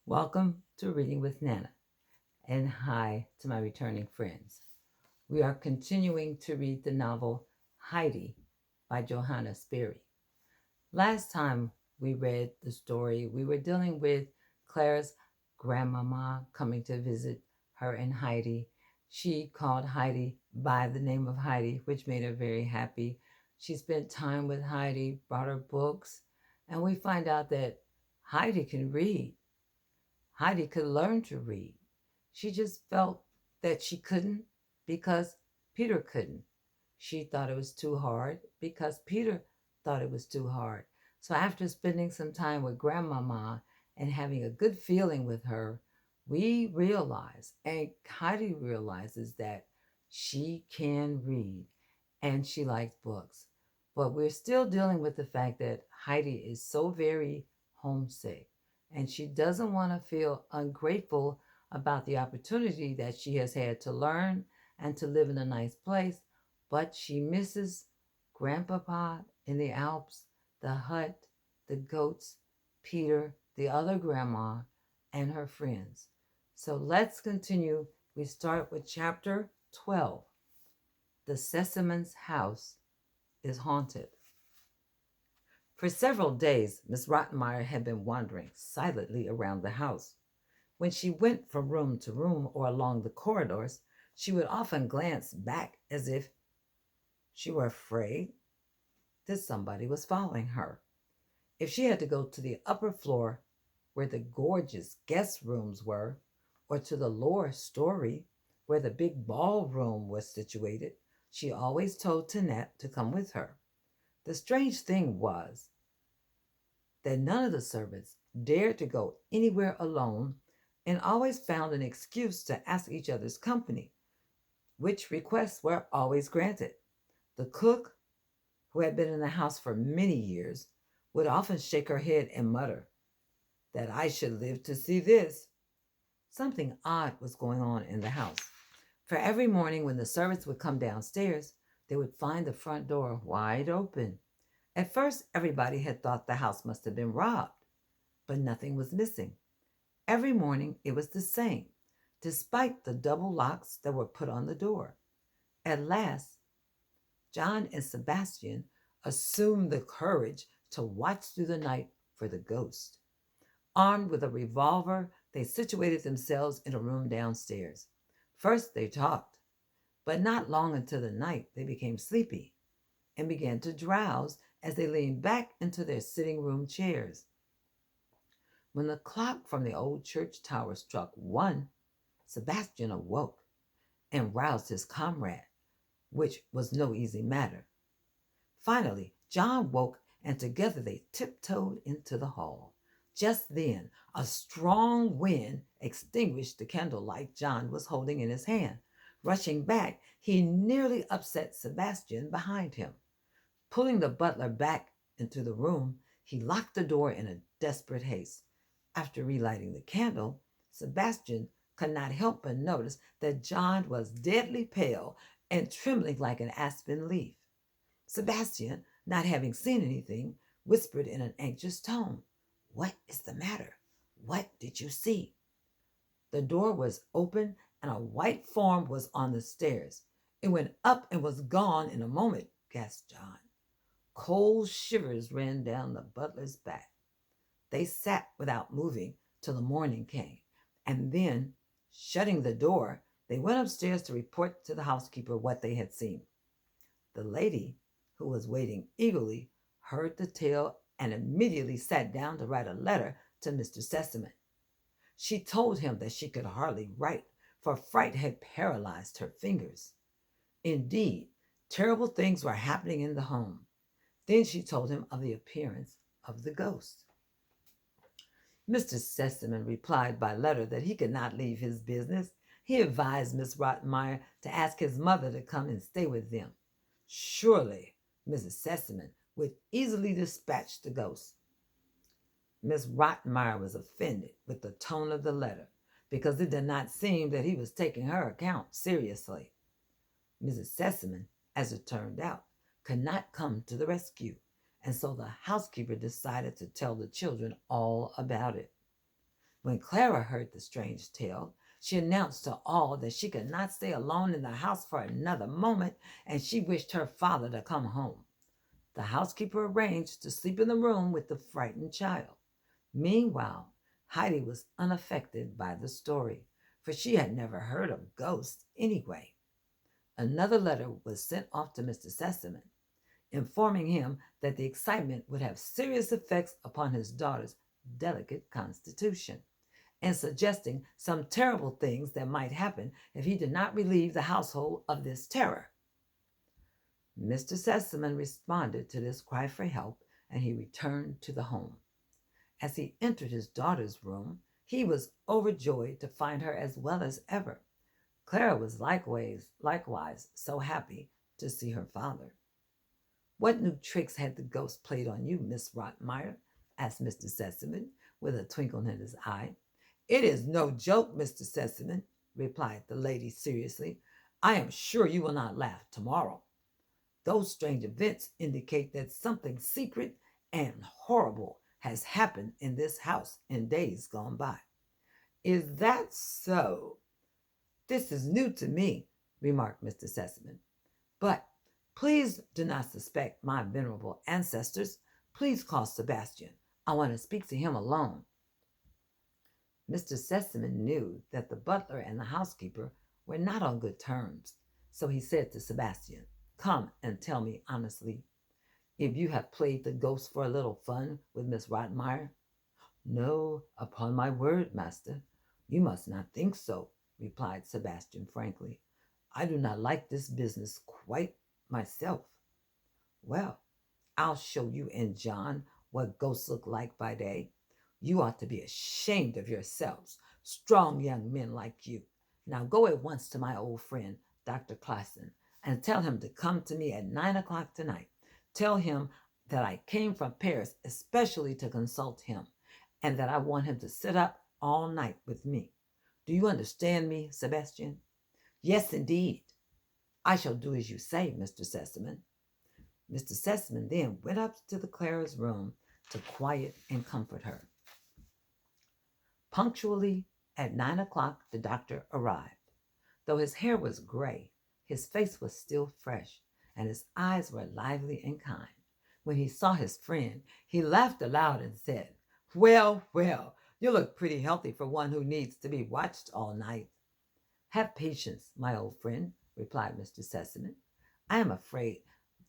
Welcome to Reading with Nana, and hi to my returning friends. We are continuing to read the novel Heidi by Johanna Sperry. Last time we read the story, we were dealing with Claire's grandmama coming to visit her and Heidi. She called Heidi by the name of Heidi, which made her very happy. She spent time with Heidi, brought her books, and we find out that Heidi can read. Heidi could learn to read. She just felt that she couldn't because Peter couldn't. She thought it was too hard because Peter thought it was too hard. So after spending some time with Grandmama and having a good feeling with her, we realize, and Heidi realizes that she can read and she likes books. But we're still dealing with the fact that Heidi is so very homesick and she doesn't want to feel ungrateful about the opportunity that she has had to learn and to live in a nice place, but she misses Grandpapa in the Alps, the hut, the goats, Peter, the other grandma, and her friends. So let's continue. We start with chapter 12. The Sesaman's house is haunted. For several days, Miss Rottenmeier had been wandering silently around the house. When she went from room to room or along the corridors, she would often glance back as if she were afraid that somebody was following her. If she had to go to the upper floor where the gorgeous guest rooms were, or to the lower story where the big ballroom was situated, she always told Tinette to come with her. The strange thing was that none of the servants dared to go anywhere alone and always found an excuse to ask each other's company, which requests were always granted. The cook, who had been in the house for many years, would often shake her head and mutter, "That I should live to see this." Something odd was going on in the house, for every morning when the servants would come downstairs, they would find the front door wide open. At first, everybody had thought the house must have been robbed, but nothing was missing. Every morning it was the same, despite the double locks that were put on the door. At last, John and Sebastian assumed the courage to watch through the night for the ghost. Armed with a revolver, they situated themselves in a room downstairs. First, they talked, but not long into the night they became sleepy and began to drowse as they leaned back into their sitting room chairs. When the clock from the old church tower struck 1, Sebastian awoke and roused his comrade, which was no easy matter. Finally, John woke and together they tiptoed into the hall. Just then, a strong wind extinguished the candlelight John was holding in his hand. Rushing back, he nearly upset Sebastian behind him. Pulling the butler back into the room, he locked the door in a desperate haste. After relighting the candle, Sebastian could not help but notice that John was deadly pale and trembling like an aspen leaf. Sebastian, not having seen anything, whispered in an anxious tone, "What is the matter? What did you see?" The door was open and a white form was on the stairs. It went up and was gone in a moment, gasped John. Cold shivers ran down the butler's back. They sat without moving till the morning came, and then, shutting the door, they went upstairs to report to the housekeeper what they had seen. The lady, who was waiting eagerly, heard the tale and immediately sat down to write a letter to Mr. Sesaman. She told him that she could hardly write, for fright had paralyzed her fingers. Indeed, terrible things were happening in the home. Then she told him of the appearance of the ghost. Mr. Sesaman replied by letter that he could not leave his business. He advised Miss Rottenmeier to ask his mother to come and stay with them. Surely Mrs. Sesaman would easily dispatch the ghost. Miss Rottenmeier was offended with the tone of the letter because it did not seem that he was taking her account seriously. Mrs. Sesaman, as it turned out, could not come to the rescue, and so the housekeeper decided to tell the children all about it. When Clara heard the strange tale, she announced to all that she could not stay alone in the house for another moment, and she wished her father to come home. The housekeeper arranged to sleep in the room with the frightened child. Meanwhile, Heidi was unaffected by the story, for she had never heard of ghosts anyway. Another letter was sent off to Mr. Sesame, informing him that the excitement would have serious effects upon his daughter's delicate constitution, and suggesting some terrible things that might happen if he did not relieve the household of this terror. Mr. Sesame responded to this cry for help, and he returned to the home. As he entered his daughter's room, he was overjoyed to find her as well as ever. Clara was likewise so happy to see her father. "What new tricks had the ghost played on you, Miss Rotmeyer?" asked Mr. Sesame, with a twinkle in his eye. "It is no joke, Mr. Sesame," replied the lady seriously. "I am sure you will not laugh tomorrow. Those strange events indicate that something secret and horrible has happened in this house in days gone by." "Is that so? This is new to me," remarked Mr. Sesame. "But please do not suspect my venerable ancestors. Please call Sebastian. I want to speak to him alone." Mr. Sesame knew that the butler and the housekeeper were not on good terms, so he said to Sebastian, "Come and tell me honestly if you have played the ghost for a little fun with Miss Rotmeyer." "No, upon my word, master, you must not think so," replied Sebastian frankly. "I do not like this business quite myself." "Well, I'll show you and John what ghosts look like by day. You ought to be ashamed of yourselves, strong young men like you. Now go at once to my old friend, Dr. Classen, and tell him to come to me at 9 o'clock tonight. Tell him that I came from Paris especially to consult him, and that I want him to sit up all night with me. Do you understand me, Sebastian?" "Yes, indeed. I shall do as you say, Mr. Sesame." Mr. Sesame then went up to the Clara's room to quiet and comfort her. Punctually at 9 o'clock, the doctor arrived. Though his hair was gray, his face was still fresh, and his eyes were lively and kind. When he saw his friend, he laughed aloud and said, "Well, well, you look pretty healthy for one who needs to be watched all night." "Have patience, my old friend," replied Mr. Sesame. "I am afraid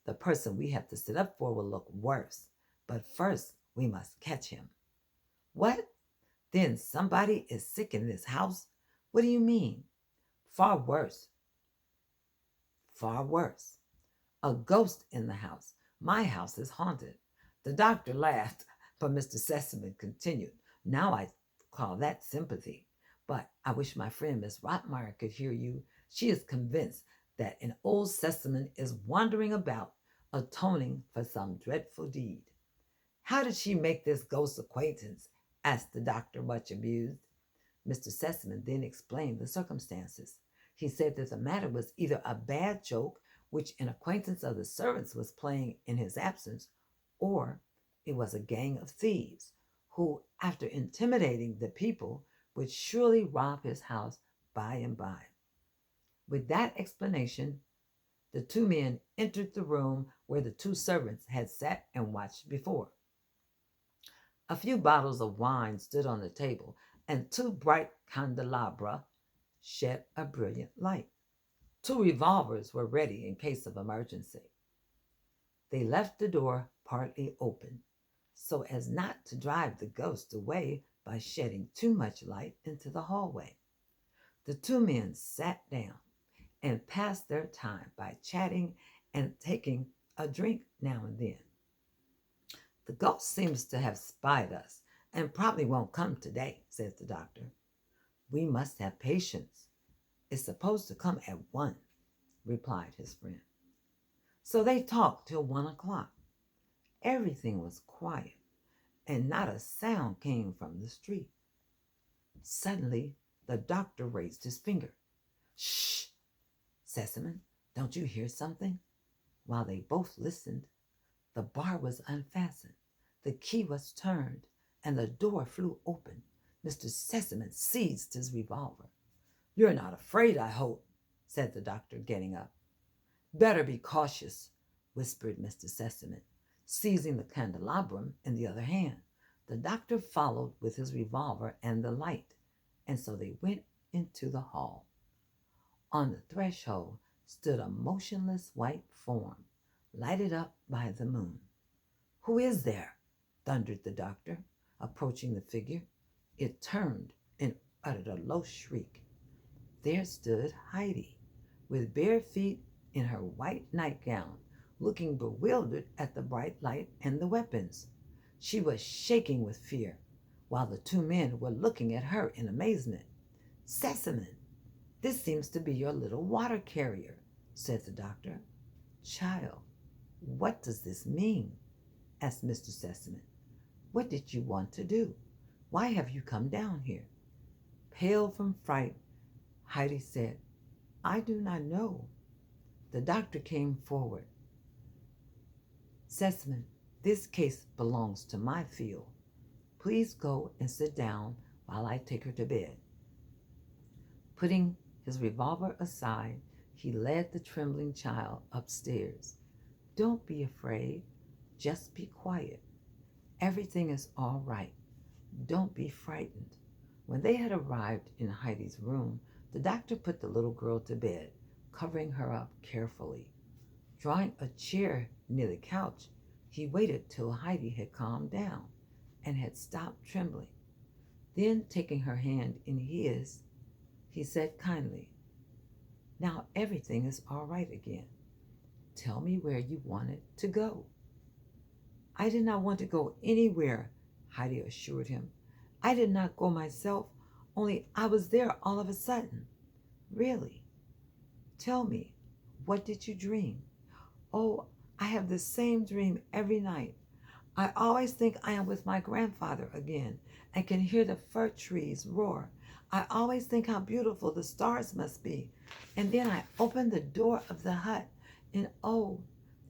the person we have to sit up for will look worse, but first we must catch him." "What? Then somebody is sick in this house? What do you mean?" "Far worse, far worse. A ghost in the house. My house is haunted." The doctor laughed, but Mr. Sesame continued, "Now I call that sympathy. But I wish my friend Miss Rotmeyer could hear you. She is convinced that an old Sesame is wandering about, atoning for some dreadful deed." "How did she make this ghost's acquaintance?" asked the doctor, much amused. Mr. Sesame then explained the circumstances. He said that the matter was either a bad joke which an acquaintance of the servants was playing in his absence, or it was a gang of thieves who, after intimidating the people, would surely rob his house by and by. With that explanation, the two men entered the room where the two servants had sat and watched before. A few bottles of wine stood on the table, and two bright candelabra shed a brilliant light. Two revolvers were ready in case of emergency. They left the door partly open, so as not to drive the ghost away by shedding too much light into the hallway. The two men sat down and passed their time by chatting and taking a drink now and then. "The ghost seems to have spied us and probably won't come today," said the doctor. "We must have patience. It's supposed to come at 1, replied his friend. So they talked till 1 o'clock. Everything was quiet, and not a sound came from the street. Suddenly, the doctor raised his finger. "Shh, Sesame, don't you hear something?" While they both listened, the bar was unfastened, the key was turned, and the door flew open. Mr. Sesamon seized his revolver. "You're not afraid, I hope," said the doctor, getting up. "Better be cautious," whispered Mr. Sesamon, seizing the candelabrum in the other hand. The doctor followed with his revolver and the light, and so they went into the hall. On the threshold stood a motionless white form, lighted up by the moon. "Who is there?" thundered the doctor, approaching the figure. It turned and uttered a low shriek. There stood Heidi, with bare feet in her white nightgown, looking bewildered at the bright light and the weapons. She was shaking with fear, while the two men were looking at her in amazement. "Sesamon, this seems to be your little water carrier," said the doctor. "Child, what does this mean?" asked Mr. Sesamon. "What did you want to do? Why have you come down here?" Pale from fright, Heidi said, "I do not know." The doctor came forward. "Sesamon, this case belongs to my field. Please go and sit down while I take her to bed." Putting his revolver aside, he led the trembling child upstairs. "Don't be afraid. Just be quiet. Everything is all right. Don't be frightened." When they had arrived in Heidi's room, the doctor put the little girl to bed, covering her up carefully. Drawing a chair near the couch, he waited till Heidi had calmed down and had stopped trembling. Then, taking her hand in his, he said kindly, "Now everything is all right again. Tell me where you wanted to go." "I did not want to go anywhere," Heidi assured him. "I did not go myself, only I was there all of a sudden." "Really? Tell me, what did you dream?" "Oh, I have the same dream every night. I always think I am with my grandfather again and can hear the fir trees roar. I always think how beautiful the stars must be. And then I open the door of the hut and oh,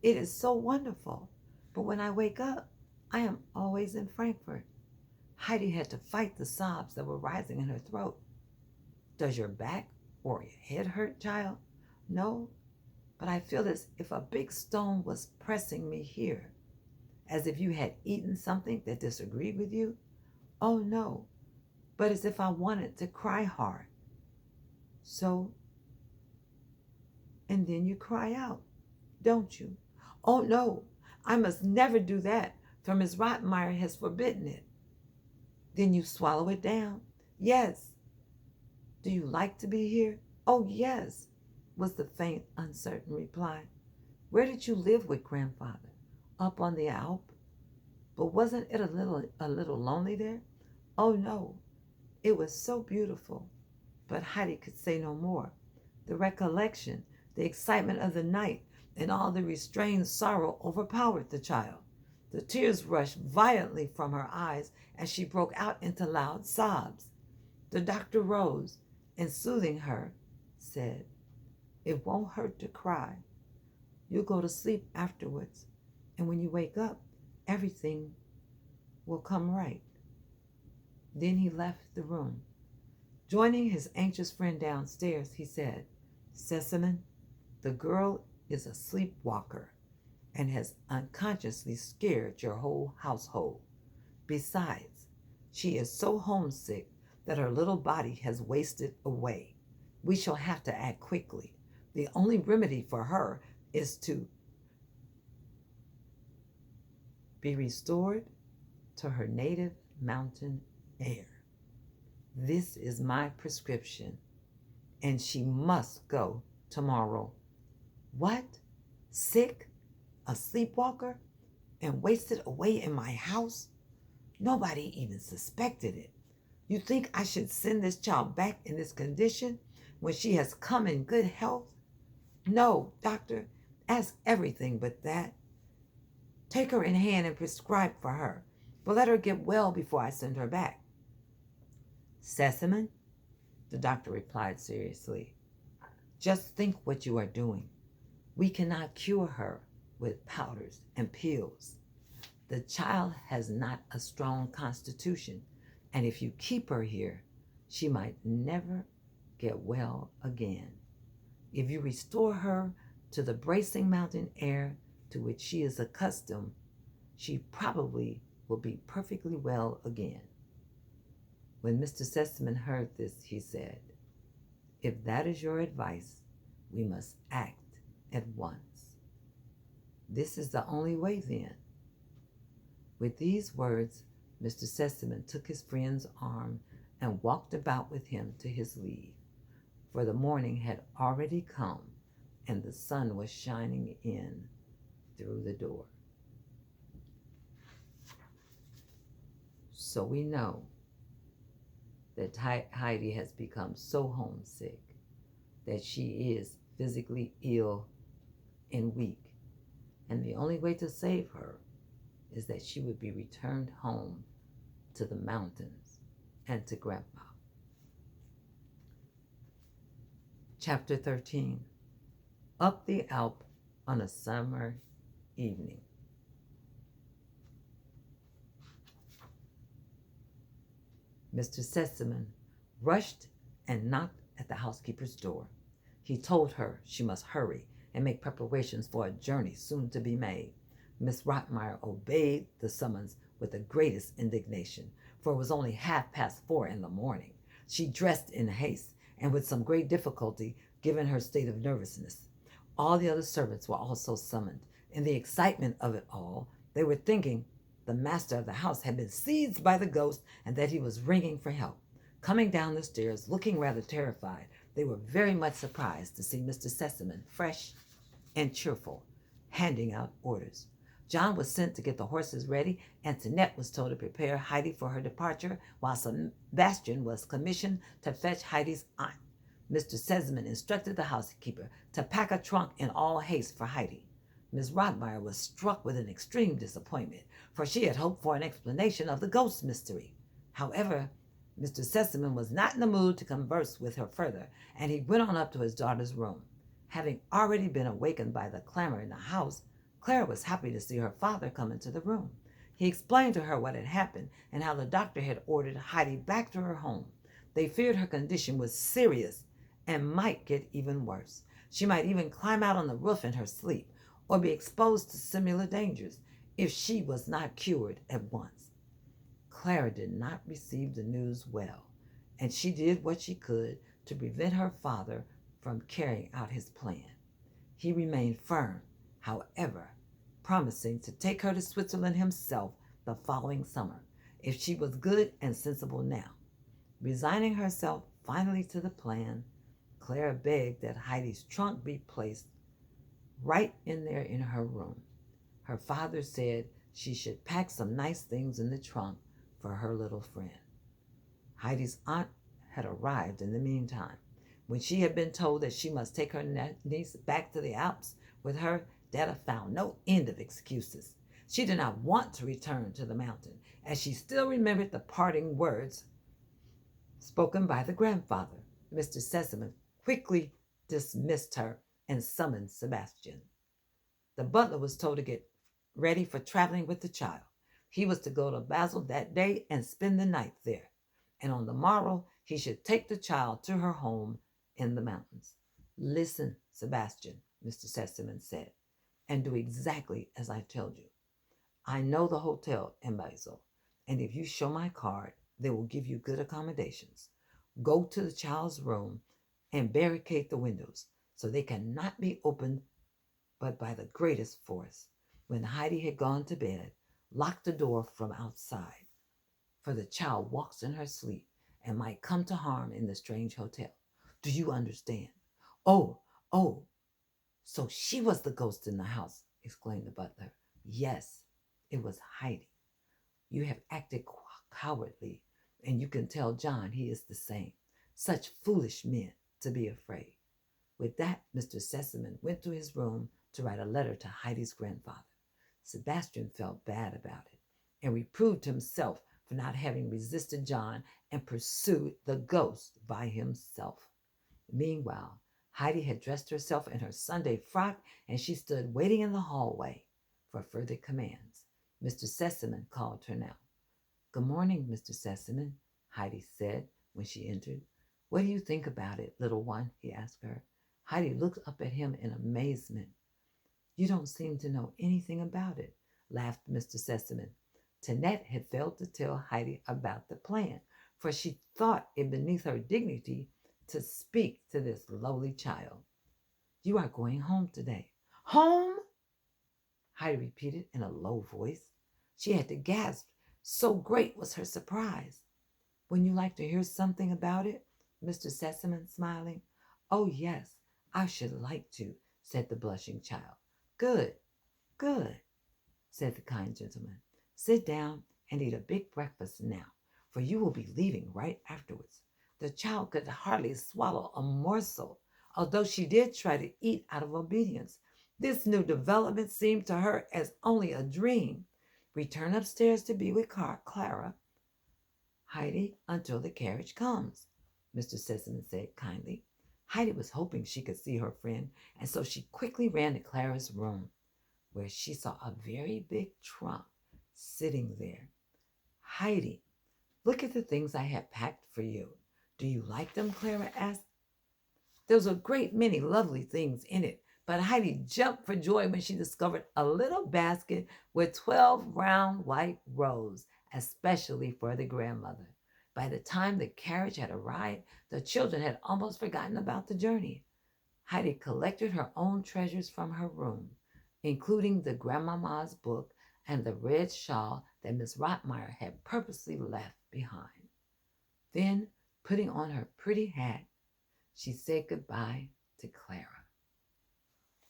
it is so wonderful. But when I wake up, I am always in Frankfurt." Heidi had to fight the sobs that were rising in her throat. "Does your back or your head hurt, child?" "No, but I feel as if a big stone was pressing me here." "As if you had eaten something that disagreed with you?" "Oh, no, but as if I wanted to cry hard." "So, and then you cry out, don't you?" "Oh, no, I must never do that, for Miss Rottenmeier has forbidden it." "Then you swallow it down?" "Yes." "Do you like to be here?" "Oh, yes," was the faint, uncertain reply. "Where did you live with grandfather?" "Up on the Alp." "But wasn't it a little lonely there?" "Oh, no, it was so beautiful." But Heidi could say no more. The recollection, the excitement of the night, and all the restrained sorrow overpowered the child. The tears rushed violently from her eyes as she broke out into loud sobs. The doctor rose and, soothing her, said, "It won't hurt to cry. You'll go to sleep afterwards, and when you wake up, everything will come right." Then he left the room. Joining his anxious friend downstairs, he said, "Sesamon, the girl is a sleepwalker and has unconsciously scared your whole household. Besides, she is so homesick that her little body has wasted away. We shall have to act quickly. The only remedy for her is to be restored to her native mountain air. This is my prescription, and she must go tomorrow." "What? Sick? A sleepwalker? And wasted away in my house? Nobody even suspected it. You think I should send this child back in this condition when she has come in good health? No, doctor, ask everything but that. Take her in hand and prescribe for her, but let her get well before I send her back." "Sesamon," the doctor replied seriously, "just think what you are doing. We cannot cure her with powders and pills. The child has not a strong constitution, And if you keep her here, she might never get well again. If you restore her to the bracing mountain air to which she is accustomed, she probably will be perfectly well again. When Mr. Sesaman heard this, he said, "If that is your advice, we must act at once." "This is the only way, then." With these words, Mr. Sesaman took his friend's arm and walked about with him to his leave, for the morning had already come and the sun was shining in through the door. So we know that Heidi has become so homesick that she is physically ill and weak, and the only way to save her is that she would be returned home to the mountains and to Grandpa. Chapter 13. Up the Alp on a summer evening. Mr. Sesaman rushed and knocked at the housekeeper's door. He told her she must hurry and make preparations for a journey soon to be made. Miss Rottmeyer obeyed the summons with the greatest indignation, for it was only 4:30 in the morning. She dressed in haste and with some great difficulty, given her state of nervousness. All the other servants were also summoned. In the excitement of it all, they were thinking the master of the house had been seized by the ghost and that he was ringing for help. Coming down the stairs, looking rather terrified, they were very much surprised to see Mr. Sesaman, fresh and cheerful, handing out orders. John was sent to get the horses ready, and Tinette was told to prepare Heidi for her departure, while Sebastian was commissioned to fetch Heidi's aunt. Mr. Sesaman instructed the housekeeper to pack a trunk in all haste for Heidi. Miss Rottmeyer was struck with an extreme disappointment, for she had hoped for an explanation of the ghost mystery. However, Mr. Sesaman was not in the mood to converse with her further, and he went on up to his daughter's room. Having already been awakened by the clamor in the house, Clara was happy to see her father come into the room. He explained to her what had happened and how the doctor had ordered Heidi back to her home. They feared her condition was serious and might get even worse. She might even climb out on the roof in her sleep or be exposed to similar dangers if she was not cured at once. Clara did not receive the news well, and she did what she could to prevent her father from carrying out his plan. He remained firm, however, promising to take her to Switzerland himself the following summer, if she was good and sensible now. Resigning herself finally to the plan, Clara begged that Heidi's trunk be placed right in there in her room. Her father said she should pack some nice things in the trunk for her little friend. Heidi's aunt had arrived in the meantime. When she had been told that she must take her niece back to the Alps with her, Dada found no end of excuses. She did not want to return to the mountain, as she still remembered the parting words spoken by the grandfather. Mr. Sesaman quickly dismissed her and summoned Sebastian. The butler was told to get ready for traveling with the child. He was to go to Basel that day and spend the night there, and on the morrow he should take the child to her home in the mountains. "Listen, Sebastian," Mr. Sesaman said, "and do exactly as I told you. I know the hotel in Basel, and if you show my card, they will give you good accommodations. Go to the child's room and barricade the windows so they cannot be opened but by the greatest force. When Heidi had gone to bed, lock the door from outside, for the child walks in her sleep and might come to harm in the strange hotel. Do you understand?" Oh, so she was the ghost in the house," exclaimed the butler. "Yes, it was Heidi. You have acted cowardly, and you can tell John he is the same. Such foolish men to be afraid." With that, Mr. Sesaman went to his room to write a letter to Heidi's grandfather. Sebastian felt bad about it and reproved himself for not having resisted John and pursued the ghost by himself. Meanwhile, Heidi had dressed herself in her Sunday frock, and she stood waiting in the hallway for further commands. Mr. Sesaman called her now. Good morning, Mr. Sesaman, Heidi said when she entered. What do you think about it, little one? He asked her. Heidi looked up at him in amazement. You don't seem to know anything about it, laughed Mr. Sesaman. Tanette had failed to tell Heidi about the plan, for she thought it beneath her dignity to speak to this lowly child. You are going home today. Home? Heidi repeated in a low voice. She had to gasp, so great was her surprise. Wouldn't you like to hear something about it? Mr. Sesaman smiling. Oh, yes, I should like to, said the blushing child. Good, good, said the kind gentleman. Sit down and eat a big breakfast now, for you will be leaving right afterwards. The child could hardly swallow a morsel, although she did try to eat out of obedience. This new development seemed to her as only a dream. Return upstairs to be with Clara, Heidi, until the carriage comes, Mr. Sesaman said kindly. Heidi was hoping she could see her friend, and so she quickly ran to Clara's room, where she saw a very big trunk sitting there. Heidi, look at the things I have packed for you. Do you like them? Clara asked. There was a great many lovely things in it, but Heidi jumped for joy when she discovered a little basket with 12 round white rolls, especially for the grandmother. By the time the carriage had arrived, the children had almost forgotten about the journey. Heidi collected her own treasures from her room, including the grandmama's book and the red shawl that Miss Rottmeyer had purposely left behind. Then, putting on her pretty hat, she said goodbye to Clara.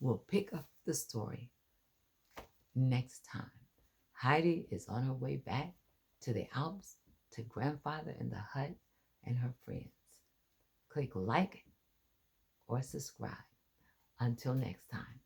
We'll pick up the story next time. Heidi is on her way back to the Alps, to grandfather in the hut and her friends. Click like or subscribe. Until next time.